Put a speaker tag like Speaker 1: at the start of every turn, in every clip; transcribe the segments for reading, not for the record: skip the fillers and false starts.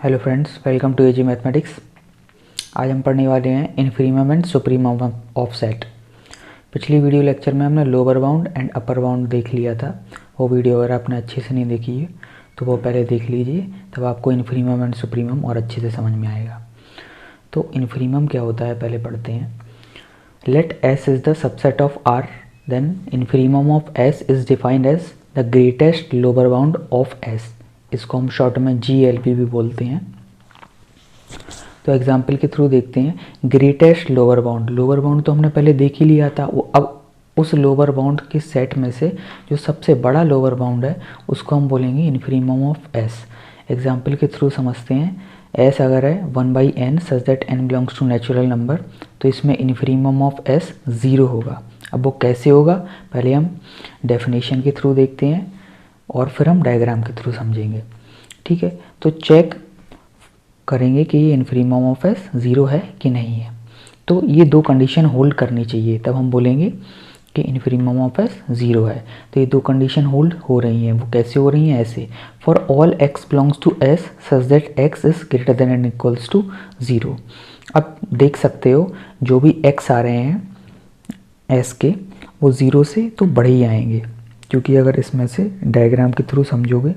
Speaker 1: Hello friends, welcome to AG mathematics. आज हम पढ़ने वाले हैं infimum and supremum of set. पिछली वीडियो लेक्चर में हमने lower bound and upper bound देख लिया था। वो वीडियो अगर आपने अच्छे से नहीं देखी है तो वो पहले देख लीजिए, तब आपको इन्फीमम एंड सुप्रीमम और अच्छे से समझ में आएगा। तो इन्फीमम क्या होता है पहले पढ़ते हैं। Let S is the subset of R, then infimum of S is defined as the greatest lower bound of S. इसको हम शॉर्ट में GLP भी बोलते हैं। तो एग्जाम्पल के थ्रू देखते हैं। ग्रेटेस्ट लोअर बाउंड तो हमने पहले देख ही लिया था। वो अब उस लोअर बाउंड के सेट में से जो सबसे बड़ा लोअर बाउंड है उसको हम बोलेंगे इन्फीमम ऑफ एस। एग्जाम्पल के थ्रू समझते हैं। एस अगर है 1/n such that n belongs to natural number, तो इसमें इन्फीमम ऑफ एस 0 होगा। अब वो कैसे होगा, पहले हम डेफिनेशन के थ्रू देखते हैं और फिर हम डायग्राम के थ्रू समझेंगे। ठीक है, तो चेक करेंगे कि ये इन्फीमम ऑफ एस 0 है कि नहीं है। तो ये दो कंडीशन होल्ड करनी चाहिए, तब हम बोलेंगे कि इन्फीमम ऑफ एस 0 है। तो ये दो कंडीशन होल्ड हो रही हैं। वो कैसे हो रही हैं, ऐसे। For all x belongs to s such that x is greater than and equals to 0। अब देख सकते हो जो भी x आ रहे हैं s के, वो 0 से तो बड़े ही आएंगे, क्योंकि अगर इसमें से डायग्राम के थ्रू समझोगे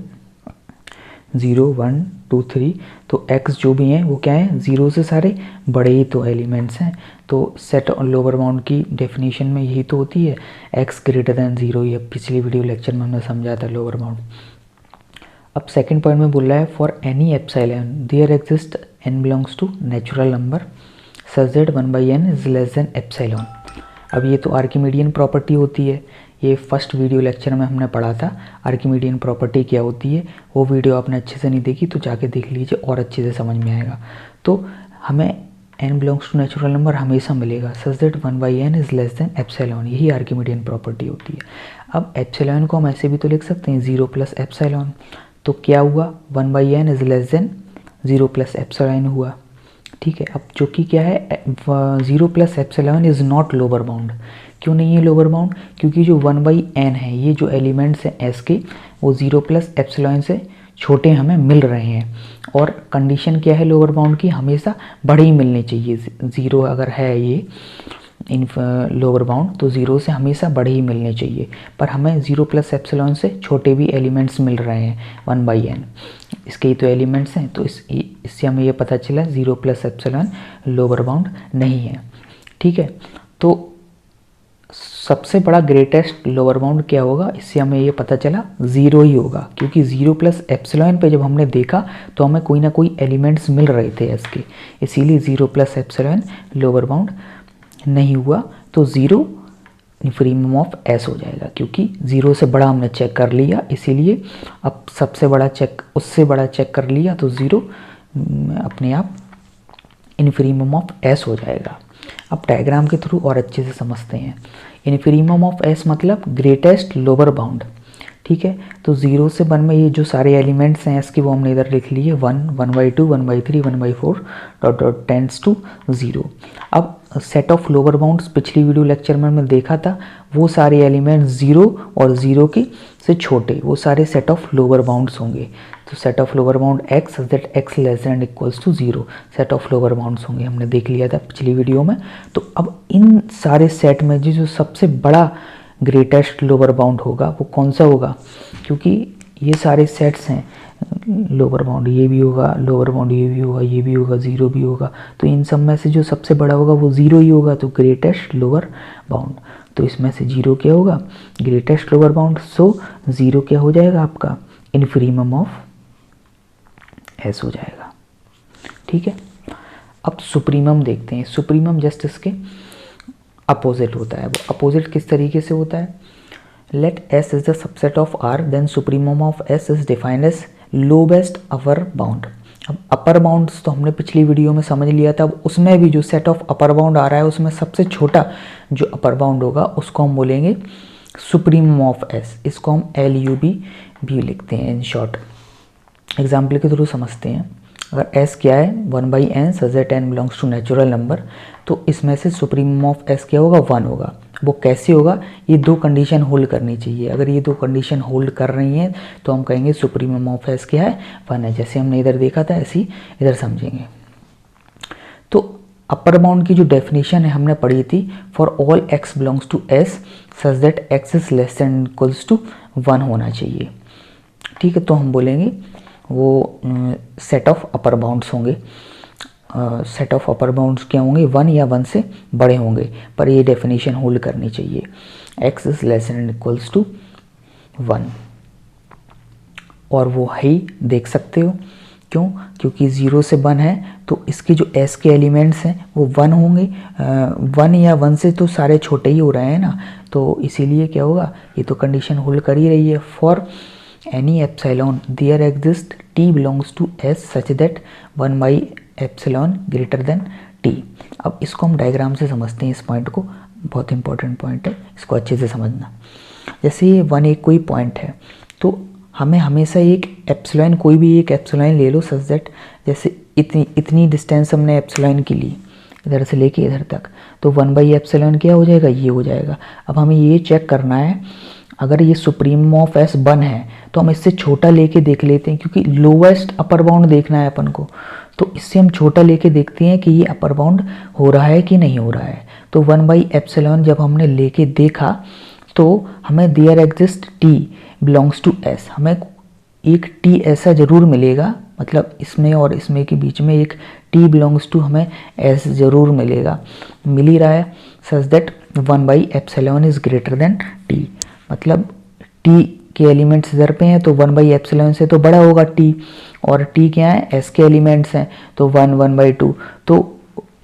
Speaker 1: 0 1 2 3, तो x जो भी हैं वो क्या है, 0 से सारे बड़े ही तो एलिमेंट्स हैं। तो सेट और लोअर बाउंड की डेफिनेशन में यही तो होती है, x ग्रेटर दैन 0। ये पिछली वीडियो लेक्चर में हमने समझा था लोअर बाउंड। अब सेकंड पॉइंट में बोल रहा है for any epsilon there exist n belongs to natural number such that 1/n is less than epsilon. अब ये तो आर्किमिडियन प्रॉपर्टी होती है। ये फर्स्ट वीडियो लेक्चर में हमने पढ़ा था आर्किमिडियन प्रॉपर्टी क्या होती है। वो वीडियो आपने अच्छे से नहीं देखी तो जाके देख लीजिए और अच्छे से समझ में आएगा। तो हमें n belongs to natural number हमेशा मिलेगा such that 1/n is less than epsilon. यही आर्किमिडियन प्रॉपर्टी होती है। अब एप्सिलॉन को हम ऐसे भी तो लिख सकते हैं 0 प्लस एप्सिलॉन। तो क्या हुआ, 1/n is less then 0 plus epsilon हुआ। ठीक है, अब जो कि क्या है, 0 plus epsilon is not lower bound. क्यों नहीं है लोअर बाउंड, क्योंकि जो 1/n है, ये जो एलिमेंट्स हैं s के, वो 0 प्लस एप्सिलॉन से छोटे हमें मिल रहे हैं। और कंडीशन क्या है लोअर बाउंड की, हमेशा बड़े ही मिलने चाहिए। 0 अगर है ये इन लोअर बाउंड, तो 0 से हमेशा बड़े ही मिलने चाहिए। पर हमें 0 प्लस एप्सिलॉन से छोटे भी एलिमेंट्स मिल रहे हैं 1/n। इसके ही तो एलिमेंट्स हैं। तो इससे हमें ये पता चला 0 प्लस एप्सिलॉन लोअर बाउंड नहीं है। ठीक है, तो सबसे बड़ा ग्रेटेस्ट लोअर बाउंड क्या होगा, इससे हमें ये पता चला 0 ही होगा। क्योंकि 0 प्लस एप्सिलॉन पे जब हमने देखा तो हमें कोई ना कोई एलिमेंट्स मिल रहे थे इसके, इसीलिए 0 प्लस एप्सिलॉन लोअर बाउंड नहीं हुआ। तो 0 इन्फीमम ऑफ एस हो जाएगा, क्योंकि 0 से बड़ा हमने चेक कर लिया, इसीलिए अब सबसे बड़ा चेक उससे बड़ा चेक कर लिया, तो 0 अपने आप इन्फीमम ऑफ एस हो जाएगा। अब डायग्राम के थ्रू और अच्छे से समझते हैं। इन्फीमम ऑफ एस मतलब ग्रेटेस्ट लोअर बाउंड। ठीक है, तो 0 से 1 में ये जो सारे एलिमेंट्स हैं इसके, वो हमने इधर लिख लिए 1 1/2 1/3 1/4 डॉट डॉट टेंड्स टू 0। अब सेट ऑफ लोअर बाउंड्स पिछली वीडियो लेक्चर में हमने देखा था, वो सारे एलिमेंट्स 0 और 0 के से छोटे, वो सारे सेट ऑफ लोअर बाउंड्स होंगे। तो set of lower bound x that x less than equals to 0 set of lower bounds होंगे, हमने देख लिया था पिछली वीडियो में। तो अब इन सारे सेट में जो सबसे बड़ा ग्रेटेस्ट लोअर बाउंड होगा वो कौन सा होगा, क्योंकि ये सारे सेट्स हैं लोअर बाउंड, ये भी होगा लोअर बाउंड, ये भी होगा, ये भी होगा, 0 भी होगा। तो इन सब में से जो सबसे बड़ा होगा वो 0 ही होगा, तो ग्रेटेस्ट लोअर बाउंड। तो इसमें से 0 क्या होगा, ग्रेटेस्ट लोअर बाउंड। सो 0 क्या हो जाएगा आपका, इन्फीमम ऑफ एस हो जाएगा। ठीक है, अब सुप्रीमम देखते हैं। सुप्रीमम जस्ट इसके अपोजिट होता है। वो अपोजिट किस तरीके से होता है, let S is the subset of R then supremum of S is defined as lowest upper bound. अब अपर बाउंड्स तो हमने पिछली वीडियो में समझ लिया था। अब उसमें भी जो सेट ऑफ अपर बाउंड आ रहा है उसमें सबसे छोटा जो अपर बाउंड होगा उसको हम बोलेंगे सुप्रीमम ऑफ एस। इसको हम LUB भी लिखते हैं इन शॉर्ट। एग्जाम्पल के थ्रू समझते हैं। अगर s क्या है 1/n such that n belongs to natural number, तो इसमें से सुप्रीमम ऑफ s क्या होगा, 1 होगा। वो कैसे होगा, ये दो कंडीशन होल्ड करनी चाहिए। अगर ये दो कंडीशन होल्ड कर रही हैं तो हम कहेंगे सुप्रीमम ऑफ एस क्या है, 1 है। जैसे हमने इधर देखा था ऐसे ही इधर समझेंगे। तो अपर बाउंड की जो डेफिनेशन है हमने पढ़ी थी, for all x belongs to S such that x is less than equals to 1 होना चाहिए। ठीक है, तो हम बोलेंगे वो सेट ऑफ अपर बाउंड्स होंगे। सेट ऑफ अपर बाउंड्स क्या होंगे, 1 या 1 से बड़े होंगे, पर ये डेफिनेशन होल्ड करनी चाहिए, x is less than equals to 1। और वो है ही, देख सकते हो क्यों, क्योंकि 0 से 1 है तो इसके जो s के एलिमेंट्स हैं वो 1 होंगे। 1 या 1 से तो सारे छोटे ही हो रहे हैं ना, तो इसीलिए क्या होगा, ये तो कंडीशन होल्ड कर ही रही है। For any epsilon there exist t belongs to s such that 1 by epsilon greater than t। अब इसको हम डायग्राम से समझते हैं, इस पॉइंट को, बहुत इंपॉर्टेंट पॉइंट है, इसको अच्छे से समझना। जैसे ये 1 एक कोई पॉइंट है तो हमें हमेशा एक एप्सिलॉन, कोई भी एक एप्सिलॉन ले लो सच दैट, जैसे इतनी डिस्टेंस हमने एप्सिलॉन की ली इधर से लेके इधर तक, तो 1 बाई एप्सिलॉन क्या हो जाएगा, ये हो जाएगा। अब हमें ये चेक करना है, अगर ये सुप्रीमम ऑफ एस 1 है तो हम इससे छोटा लेके देख लेते हैं, क्योंकि लोवेस्ट अपर बाउंड देखना है अपन को, तो इससे हम छोटा लेके देखते हैं कि ये अपर बाउंड हो रहा है कि नहीं हो रहा है। तो 1 बाई एप्सिलॉन जब हमने लेके देखा तो हमें there exist t belongs to s, हमें एक t ऐसा ज़रूर मिलेगा, मतलब इसमें और इसमें के बीच में एक t बिलोंग्स टू हमें s ज़रूर मिलेगा, मिल ही रहा है, सच that 1 by epsilon is greater than t। मतलब t के एलिमेंट्स इधर पे हैं तो 1 बाई एप्सिलॉन से तो बड़ा होगा t, और t क्या है, s के एलिमेंट्स हैं तो 1 बाई 2, तो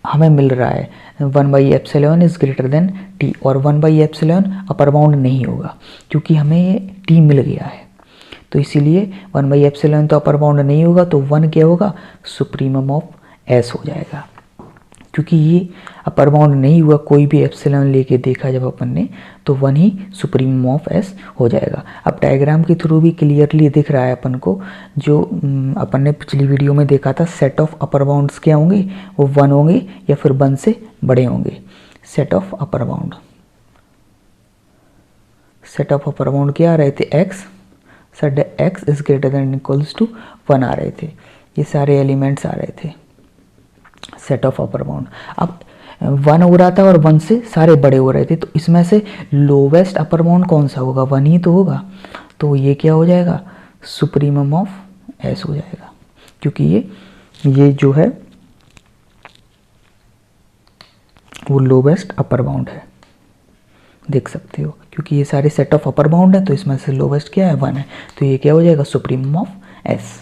Speaker 1: हमें मिल रहा है 1 by epsilon is greater than t, और 1 बाई एप्सिलॉन अपर बाउंड नहीं होगा क्योंकि हमें t मिल गया है, तो इसीलिए 1 बाई एप्सिलॉन तो अपर बाउंड नहीं होगा, तो 1 क्या होगा, सुप्रीमम ऑफ s हो जाएगा। क्योंकि ये अपर बाउंड नहीं हुआ, कोई भी एप्सिलॉन लेके देखा जब अपन ने, तो 1 ही सुप्रीमम ऑफ s हो जाएगा। अब डायग्राम के थ्रू भी क्लियरली दिख रहा है अपन को, जो अपन ने पिछली वीडियो में देखा था, सेट ऑफ अपर बाउंड्स क्या होंगे, वो 1 होंगे या फिर 1 से बड़े होंगे। Set of upper bound, set of upper bound क्या आ रहे थे, x, set x is greater than equals to 1 आ रहे थे, ये सारे एलिमेंट्स आ रहे थे सेट ऑफ अपर बाउंड। अब 1 हो रहा था और 1 से सारे बड़े हो रहे थे, तो इसमें से लोवेस्ट अपर बाउंड कौन सा होगा, 1 ही तो होगा, तो ये क्या हो जाएगा, सुप्रीमम ऑफ s हो जाएगा, क्योंकि ये जो है वो लोवेस्ट अपर बाउंड है, देख सकते हो, क्योंकि ये सारे सेट ऑफ अपर बाउंड है तो इसमें से लोवेस्ट क्या है, 1 है, तो ये क्या हो जाएगा, सुप्रीमम ऑफ s।